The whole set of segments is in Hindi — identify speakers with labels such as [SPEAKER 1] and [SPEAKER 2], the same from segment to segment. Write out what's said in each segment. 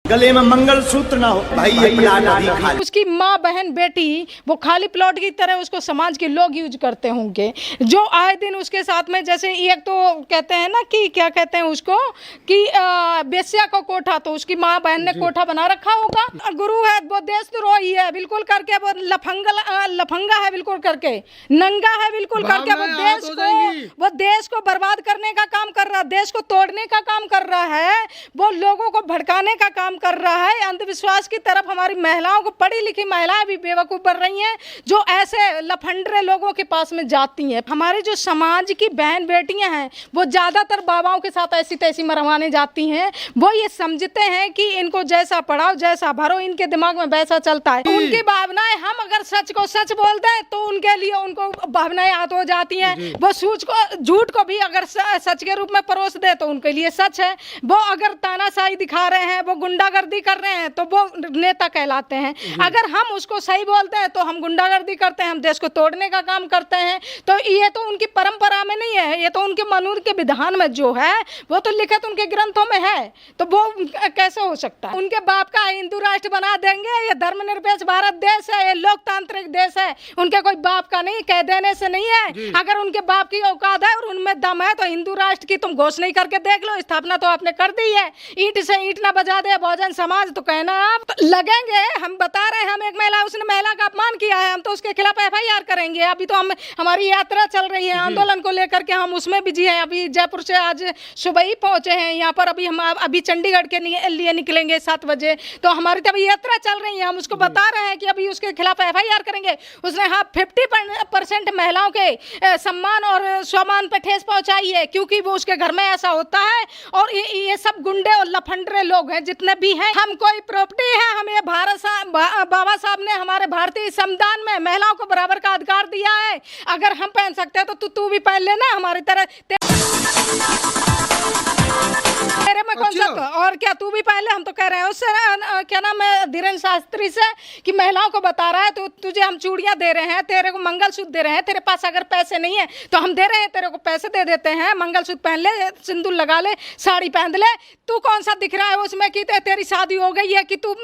[SPEAKER 1] गले में मंगल सूत्र ना हो भाई, ये प्लाट अभी खाली।
[SPEAKER 2] उसकी माँ बहन बेटी वो खाली प्लॉट की तरह उसको समाज के लोग यूज करते होंगे, जो आए दिन उसके साथ में, जैसे एक तो कहते हैं ना कि क्या कहते हैं उसको कि बेस्या का कोठा, तो उसकी माँ बहन ने कोठा बना रखा होगा। गुरु है वो देशद्रोही है बिल्कुल करके, वो लफंगा है बिल्कुल करके, नंगा है बिल्कुल करके, वो देश को बर्बाद करने का काम कर रहा है, देश को तोड़ने का काम कर रहा है, वो लोगों को भड़काने का काम कर रहा है। अंधविश्वास की तरफ हमारी महिलाओं को, पढ़ी लिखी महिलाएं भी बेवकूफ बन रही हैं, जो ऐसे लफंडरे लोगों के पास में जाती हैं। हमारी जो समाज की बहन बेटियां हैं वो ज्यादातर बाबाओं के साथ ऐसी तैसी मरवाने जाती हैं। वो ये समझते हैं कि इनको जैसा पढ़ाओ जैसा भरो, इनके दिमाग में वैसा चलता है। उनकी भावनाएं, हम अगर सच को सच बोलते हैं तो उनके लिए उनको भावनाएं याद हो जाती हैं। वो झूठ को भी अगर सच के रूप में परोस दे तो उनके लिए सच है। वो अगर तानाशाही दिखा रहे हैं, वो गुंडागर्दी कर रहे हैं तो वो नेता कहलाते हैं। अगर हम उसको सही बोलते हैं तो हम गुंडागर्दी करते हैं, हम देश को तोड़ने का काम करते हैं। तो ये तो उनकी परंपरा में नहीं है, ये तो उनके मनुष्य के विधान में जो है वो तो लिखित उनके ग्रंथों में है। तो वो कैसे हो सकता है? उनके बाप का हिंदू राष्ट्र बना देंगे। ये धर्मनिरपेक्ष भारत देश है, ये लोकतांत्रिक देश है। उनके कोई बाप का नहीं, कह देने से नहीं है। अगर उनके बाप की औकात है और उनमें दम है तो हिंदू राष्ट्र की तुम घोषणा ही करके देख लो। स्थापना तो आपने कर दी है, ईंट से ईंट ना बजा दे बहुजन समाज, तो कहना आप तो लगेंगे। हम बता रहे हैं, हम एक महिला, उसने महिला का अपमान किया है, हम तो उसके खिलाफ FIR करेंगे। अभी तो हमारी यात्रा चल रही है आंदोलन को लेकर के, हम उसमें बिजी हैं। अभी जयपुर से आज सुबह ही पहुंचे हैं यहाँ पर। अभी हम अभी चंडीगढ़ के लिए निकलेंगे 7 बजे। तो हमारी तो अभी यात्रा चल रही है, हम उसको बता रहे हैं कि अभी उसके खिलाफ FIR करेंगे। उसने 50% महिलाओं के सम्मान और स्वाभिमान पे ठेस पहुंचाई है, क्योंकि वो उसके घर में ऐसा होता है। और ये सब गुंडे और लफंडरे लोग हैं जितने भी हैं। हम कोई प्रॉपर्टी है, हमें बाबा साहब ने हमारे भारतीय संविधान में महिलाओं को बराबर का अधिकार दिया है। अगर हम पहन सकते हैं तो तू भी पहन लेना हमारी तरह। तेरे में कौन सा और क्या, तू भी पहले। हम तो कह रहे हैं उससे क्या नाम है, धीरेन्द्र शास्त्री से, कि महिलाओं को बता रहा है तो तुझे हम चूड़ियां दे रहे हैं, तेरे को मंगलसूत्र दे रहे हैं। तेरे पास अगर पैसे नहीं है तो हम दे रहे हैं, तेरे को पैसे दे देते हैं, मंगलसूत्र पहन ले, सिंदूर लगा ले, साड़ी पहन ले। तू कौन सा दिख रहा है उसमें कि तेरी शादी हो गई है, कि तू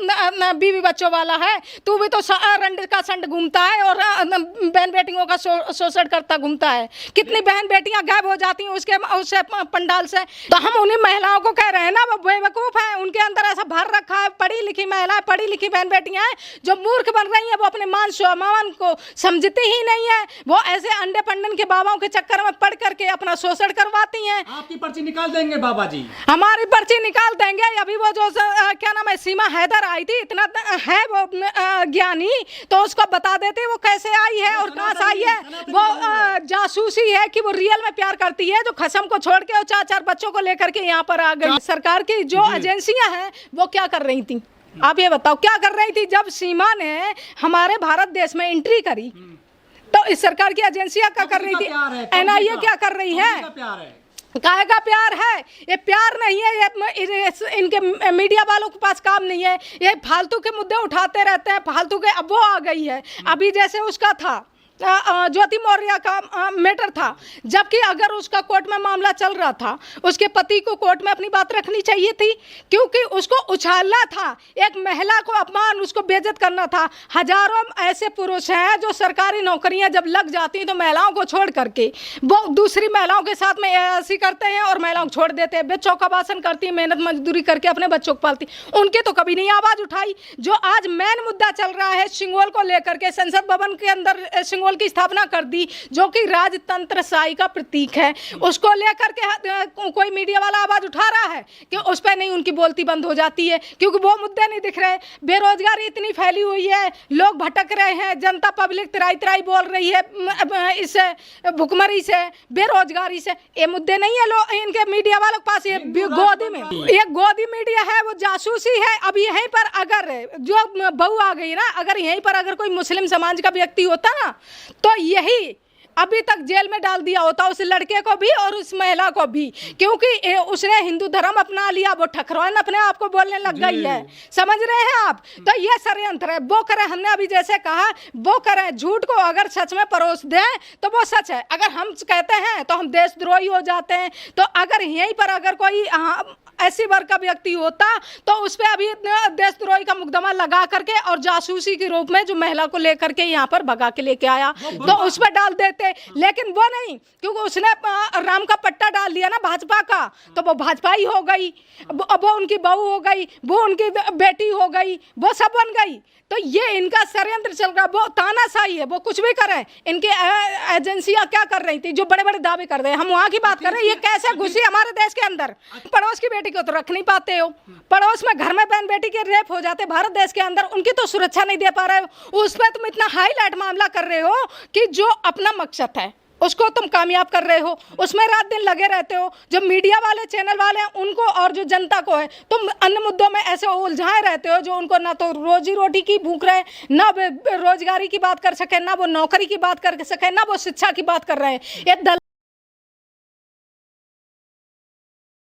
[SPEAKER 2] बीवी बच्चों वाला है? तू भी तो रंड का संड घूमता है और बहन बेटियों का शोषण करता घूमता है। कितनी बहन बेटियां गायब हो जाती हैं उससे पंडाल से। तो हम उन्हीं महिलाओं को कह रहे हैं ना, वो बेवकूफ है, उनके अंदर ऐसा भर रखा है। पढ़ी लिखी महिलाएं, पढ़ी लिखी बहन बेटियां हैं जो मूर्ख बन रही हैं। वो अपने मान स्वाभिमान को समझती ही नहीं है। वो ऐसे अंडे पंडन के बाबाओं के चक्कर में पड़ करके अपना शोषण करवाती हैं।
[SPEAKER 3] आपकी पर्ची निकाल देंगे बाबा जी,
[SPEAKER 2] हमारी पर्ची निकाल देंगे। अभी वो जो क्या नाम है, सीमा हैदर आई थी, इतना है वो ज्ञानी, तो उसको बता देते वो कैसे आई है और कहाँ से आई है। वो जासूसी है कि वो रियल में प्यार करती है, जो खसम को छोड़ के और 4 बच्चों को लेकर के यहाँ पर आ गई। सरकार की जो एजेंसियां हैं वो क्या कर रही थी, आप ये बताओ क्या कर रही थी? जब सीमा ने हमारे भारत देश में एंट्री करी तो इस सरकार की एजेंसियां क्या कर रही थी? NIA क्या कर रही है? काहे का प्यार है? ये प्यार नहीं है, ये इनके मीडिया वालों के पास काम नहीं है। ये फालतू के मुद्दे उठाते रहते हैं, फालतू के। अब वो आ गई है, अभी जैसे उसका था ज्योति मौर्य का मैटर था, जबकि अगर उसका कोर्ट में मामला चल रहा था, उसके पति को कोर्ट में अपनी बात रखनी चाहिए थी, क्योंकि उसको उछालना था, एक महिला को अपमान, उसको बेइज्जत करना था। हजारों ऐसे पुरुष हैं जो सरकारी नौकरियां जब लग जाती हैं तो महिलाओं को छोड़ करके वो दूसरी महिलाओं के साथ में ऐसी करते हैं और महिलाओं को छोड़ देते हैं। बच्चों का भाषण करती है, मेहनत मजदूरी करके अपने बच्चों को पालती। उनके तो कभी नहीं आवाज उठाई। जो आज मेन मुद्दा चल रहा है सिंगोल को लेकर के, संसद भवन के अंदर सिंगोल की स्थापना कर दी, जो कि राजतंत्रशाही का प्रतीक है, उसको लेकर के कोई मीडिया वाला आवाज उठा रहा है कि उस पर नहीं, उनकी बोलती बंद हो जाती है, क्योंकि वो मुद्दे नहीं दिख रहे। बेरोजगारी इतनी फैली हुई है, लोग भटक रहे हैं, जनता पब्लिक तराई तराई बोल रही है इससे, भुखमरी से, बेरोजगारी से। ये मुद्दे नहीं है लोग इनके मीडिया वालों के पास। ये गोदी में एक गोदी मीडिया है, वो जासूसी है। अब यहीं पर अगर जो बहू आ गई ना, अगर यहीं पर अगर कोई मुस्लिम समाज का व्यक्ति होता ना, तो यही अभी तक जेल में डाल दिया होता उस लड़के को भी और उस महिला को भी, क्योंकि उसने हिंदू धर्म अपना लिया, वो ठकरान अपने आप को बोलने लग गई है। समझ रहे हैं आप? तो ये षड्यंत्र है। वो करें, हमने अभी जैसे कहा, वो करें, झूठ को अगर सच में परोस दें तो वो सच है, अगर हम कहते हैं तो हम देशद्रोही हो जाते हैं। तो अगर यहीं पर अगर कोई ऐसी वर्ग का व्यक्ति होता तो उस पर अभी देशद्रोही का मुकदमा लगा करके और जासूसी के रूप में जो महिला को लेकर के यहाँ पर भगा के लेके आया तो उस पर डाल देते, लेकिन वो नहीं, क्योंकि उसने राम का पट्टा डाल दिया ना भाजपा का, तो वो भाजपा ही हो गई, वो उनकी बहू हो गई, वो उनकी बेटी हो गई, वो सब बन गई। तो ये इनका षड्यंत्र चल रहा, वो तानाशाही है, वो कुछ भी करें। इनकी एजेंसियां क्या कर रही थी, जो बड़े बड़े दावे कर रहे हैं, हम वहाँ की बात कर रहे हैं, ये कैसे घुसी हमारे देश के अंदर। पड़ोस की बेटी को तो रख नहीं पाते हो, पड़ोस में घर में बहन बेटी के रेप हो जाते भारत देश के अंदर, उनकी तो सुरक्षा नहीं दे पा रहे हो। उस पर तुम इतना हाईलाइट मामला कर रहे हो कि जो अपना मकसद है उसको तुम कामयाब कर रहे हो, उसमें रात दिन लगे रहते हो। जो मीडिया वाले चैनल वाले हैं उनको और जो जनता को है, तुम अन्य मुद्दों में ऐसे उलझाए रहते हो जो उनको ना तो रोजी रोटी की भूख रहे, ना रोजगारी की बात कर सके, ना वो नौकरी की बात कर सके, ना वो शिक्षा की बात कर रहे हैं। ये